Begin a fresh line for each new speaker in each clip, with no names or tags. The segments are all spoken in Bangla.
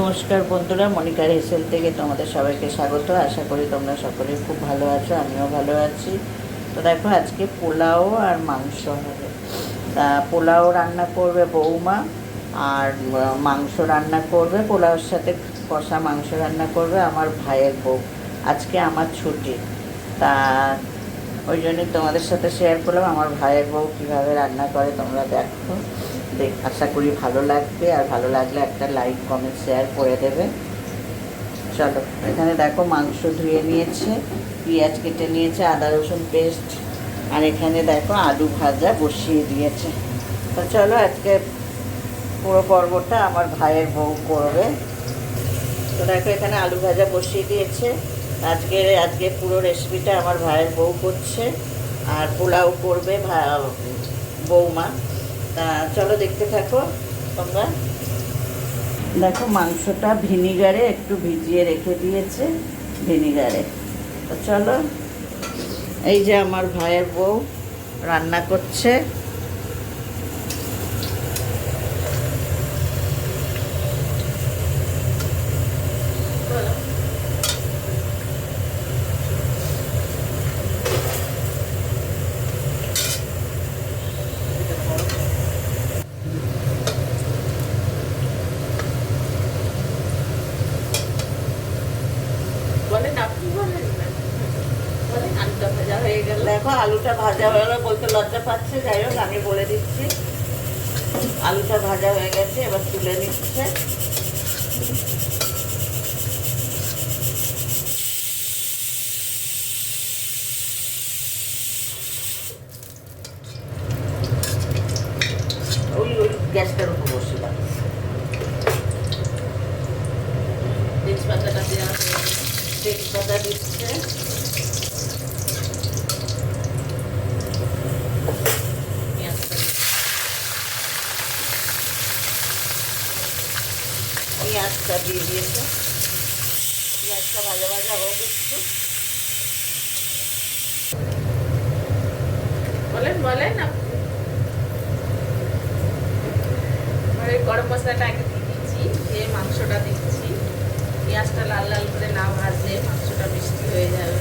নমস্কার বন্ধুরা, মনিকার হেসেল থেকে তোমাদের সবাইকে স্বাগত। আশা করি তোমরা সকলে খুব ভালো আছো, আমিও ভালো আছি। তো দেখো, আজকে পোলাও আর মাংস হবে। তা পোলাও রান্না করবে বৌমা, আর মাংস রান্না করবে, পোলাওর সাথে কষা মাংস রান্না করবে আমার ভাইয়ের বউ। আজকে আমার ছুটি, তা ওই জন্যই তোমাদের সাথে শেয়ার করলাম আমার ভাইয়ের বউ কীভাবে রান্না করে। তোমরা দেখো, আশা করি ভালো লাগবে, আর ভালো লাগলে একটা লাইক কমেন্ট শেয়ার করে দেবে। চলো, এখানে দেখো মাংস ধুয়ে নিয়েছে, পেঁয়াজ কেটে নিয়েছে, আদা রসুন পেস্ট, আর এখানে দেখো আলু ভাজা বসিয়ে দিয়েছে। তো চলো, আজকে পুরো পর্বটা আমার ভাইয়ের বউ করবে। তো দেখো, এখানে আলু ভাজা বসিয়ে দিয়েছে। আজকে পুরো রেসিপিটা আমার ভাইয়ের বউ করছে, আর পোলাও করবে বৌমা। তা চলো, দেখতে থাকো তোমরা। দেখো, মাংসটা ভিনিগারে একটু ভিজিয়ে রেখে দিয়েছে, ভিনিগারে। তো চলো, এই যে আমার ভাইয়ের বউ রান্না করছে। দেখো, আলুটা ভাজা হয়ে গেল, বলতে লজ্জা পাচ্ছে, যাই হোক আমি বলে দিচ্ছি। আলুটা ভাজা হয়ে গেছে, এবার তুলে নিচ্ছে। ওই গ্যাসটার উপর বসিলাম। তেজপাতাটা দেওয়া হয়ে গেছে, তেজপাতা দিচ্ছে। পেঁয়াজটা দিয়ে দিয়েছে, পেঁয়াজটা ভাজা ভাজা হোক একটু।
বলেন গরম মশলাটা আগে দিয়ে দিচ্ছি, দিয়ে মাংসটা দিচ্ছি। পেঁয়াজটা লাল লাল করে না ভাজলে মাংসটা মিষ্টি হয়ে যাবে।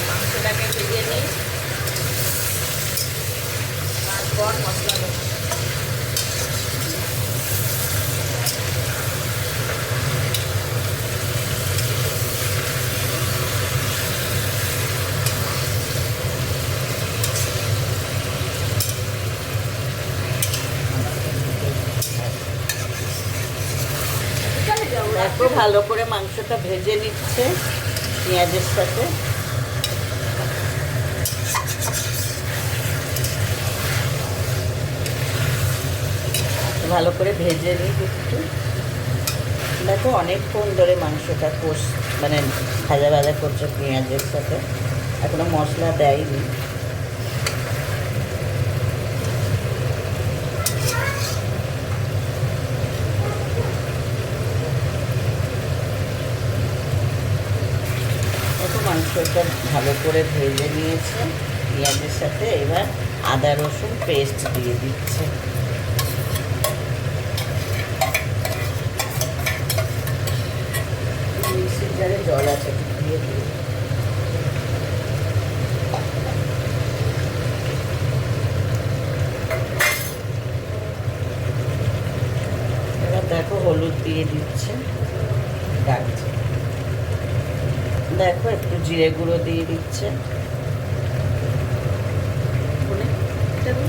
মাংসটাকে ভেজে নিই, তারপর মশলা দেবো।
দেখো, ভালো করে মাংসটা ভেজে নিচ্ছে পেঁয়াজের সাথে। ভালো করে ভেজে নিই একটু। দেখো, অনেকক্ষণ ধরে মাংসটা ভাজা ভাজা করছে পেঁয়াজের সাথে, এখনো মশলা দেয়নি। মাংসটা ভালো করে ভেজে নিয়েছে পেঁয়াজের সাথে। এবার আদা রসুন পেস্ট দিয়ে দিচ্ছে। মিক্সির জারে জল আছে, দিয়ে দিয়ে এবার দেখো, হলুদ দিয়ে দিচ্ছে, ডাকছে। দেখো, একটু জিরে গুঁড়ো দিয়ে দিচ্ছে।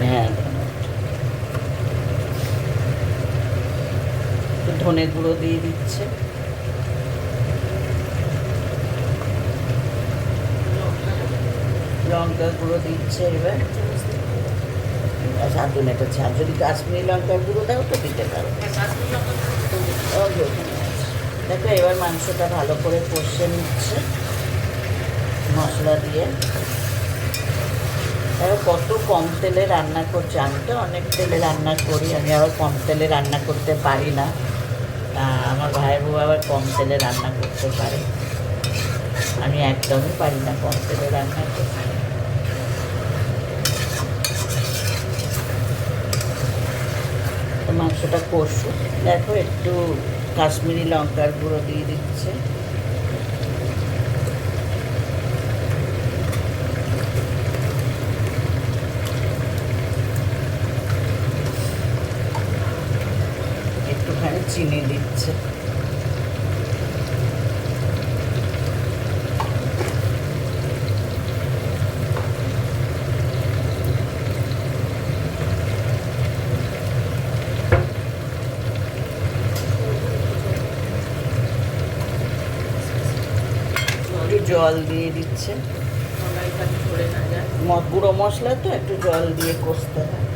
হ্যাঁ, একটু ধনে গুঁড়ো দিয়ে দিচ্ছে। লঙ্কা গুঁড়ো দিচ্ছে। এবার স্বাদ অনুযায়ী, যদি কাশ্মীরি লঙ্কা গুঁড়ো দাও তো দিতে পারো। দেখো এবার মাংসটা ভালো করে কষে নিচ্ছে মশলা দিয়ে। দেখো কত কম তেলে রান্না করছে, আমি তো অনেক তেলে রান্না করি, আমি আবার কম তেলে রান্না করতে পারি না। আমার ভাই বউ আবার কম তেলে রান্না করতে পারে, আমি একদমই পারি না কম তেলে রান্না করতে। তো মাংসটা কষু, দেখো একটু কাশ্মীরি লঙ্কার গুঁড়ো দিয়ে দিচ্ছে। একটুখানি চিনি দিচ্ছে। জল দিয়ে দিচ্ছে, গুঁড়ো মশলা তো একটু জল দিয়ে কষতে হয়।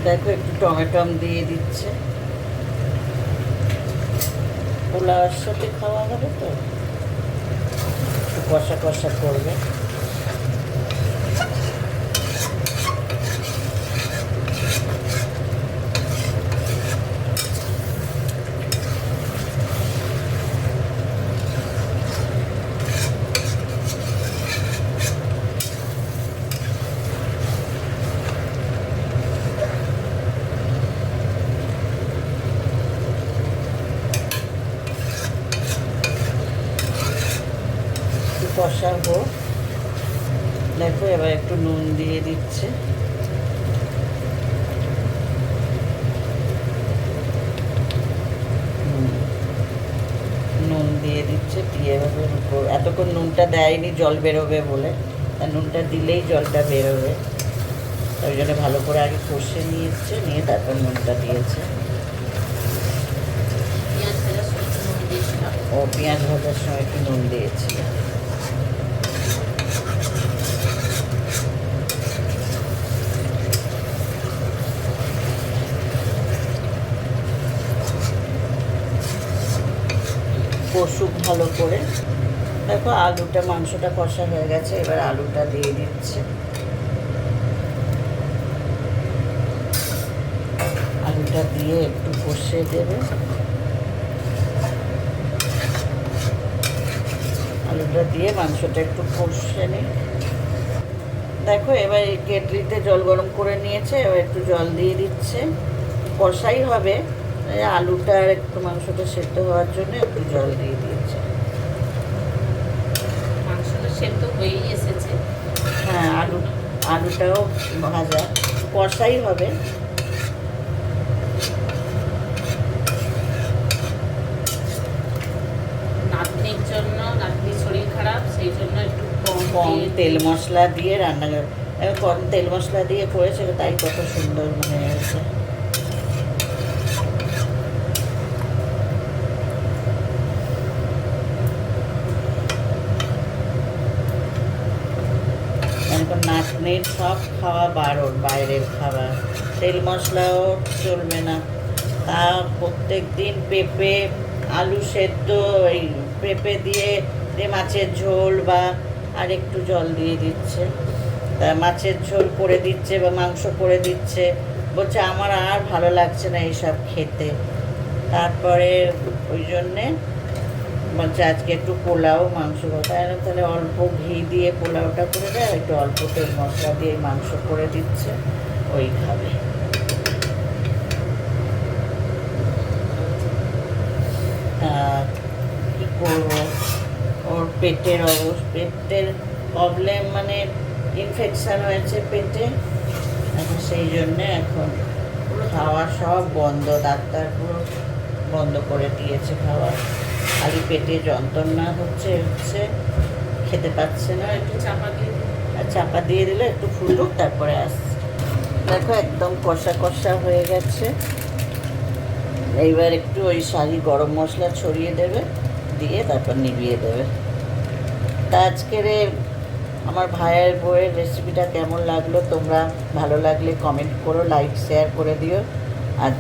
দেখো একটু টমেটম দিয়ে দিচ্ছে, পোলাওর সাথে খাওয়া হবে তো, একটু কষা কষা করবে। কষাবো, দেখো এবার একটু নুন দিয়ে দিচ্ছে। নুন দিয়ে দিচ্ছে, দিয়ে এভাবে এতক্ষণ নুনটা দেয়নি জল বেরোবে বলে, তা নুনটা দিলেই জলটা বেরোবে, ওই জন্য ভালো করে আগে কষে নিয়েছে, নিয়ে তারপর নুনটা দিয়েছে। ও পেঁয়াজ ভাজার সময় একটু নুন দিয়েছিল। কষুক ভালো করে। দেখো আলুটা, মাংসটা কষা হয়ে গেছে, এবার আলুটা দিয়ে দিচ্ছে। আলুটা দিয়ে একটু কষে দেবে, আলুটা দিয়ে মাংসটা একটু কষে নিই। দেখো এবার এই কেটলিতে জল গরম করে নিয়েছে, এবার একটু জল দিয়ে দিচ্ছে, কষাই হবে, আলুটা আর একটু মাংসটা সেদ্ধ হওয়ার জন্য একটু জল দিয়ে দিয়েছে।
মাংসটা সেদ্ধ হয়েই এসেছে।
হ্যাঁ, আলুটাও ভাজা, কষাই হবে।
নাতনির জন্য, নাতনির শরীর খারাপ, সেই জন্য একটু
কম তেল মশলা দিয়ে রান্না, কম তেল মশলা দিয়ে করেছে, তাই কত সুন্দর মনে হয়েছে। নাতনির সব খাওয়া বারণ, বাইরের খাবার, তেল মশলাও চলবে না। তা প্রত্যেক দিন পেঁপে, আলু সেদ্ধ, এই পেঁপে দিয়ে মাছের ঝোল বা আর একটু জল দিয়ে দিচ্ছে, তা মাছের ঝোল করে দিচ্ছে বা মাংস করে দিচ্ছে, বলছে আমার আর ভালো লাগছে না এইসব খেতে। তারপরে ওই জন্যে বলছে আজকে একটু পোলাও মাংস কথা, তাহলে অল্প ঘি দিয়ে পোলাওটা করে দেয়, একটু অল্প তেল মশলা দিয়ে মাংস করে দিচ্ছে, ওই খাবে। কী করবো, ওর পেটের প্রবলেম, মানে ইনফেকশান হয়েছে পেটে, এখন সেই জন্যে এখন খাওয়া সব বন্ধ, ডাক্তার পুরো বন্ধ করে দিয়েছে খাওয়া। খালি পেটে যন্ত্রণা হচ্ছে, খেতে পাচ্ছে না।
একটু চাপা দিয়ে দিই।
আর চাপা দিয়ে দিলে একটু ফুটুক, তারপরে আসছে। দেখো একদম কষা কষা হয়ে গেছে। এইবার একটু ওই শাহি গরম মশলা ছড়িয়ে দেবে, দিয়ে তারপর নিভিয়ে দেবে। তা আজকের আমার ভাইয়ের বউয়ের রেসিপিটা কেমন লাগলো, তোমরা ভালো লাগলে কমেন্ট করো, লাইক শেয়ার করে দিও। আর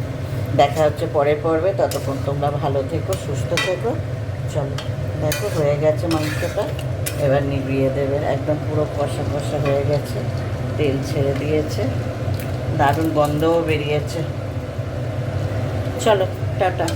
দেখা হচ্ছে পরের পর্বে, ততক্ষণ তোমরা ভালো থেকো, সুস্থ থেকো। চলো, দেখো হয়ে গেছে মাংসটা, এবার নিভিয়ে দেবে। একদম পুরো কষা কষা হয়ে গেছে, তেল ছেড়ে দিয়েছে, দারুণ গন্ধও বেরিয়েছে। চলো, টাটা।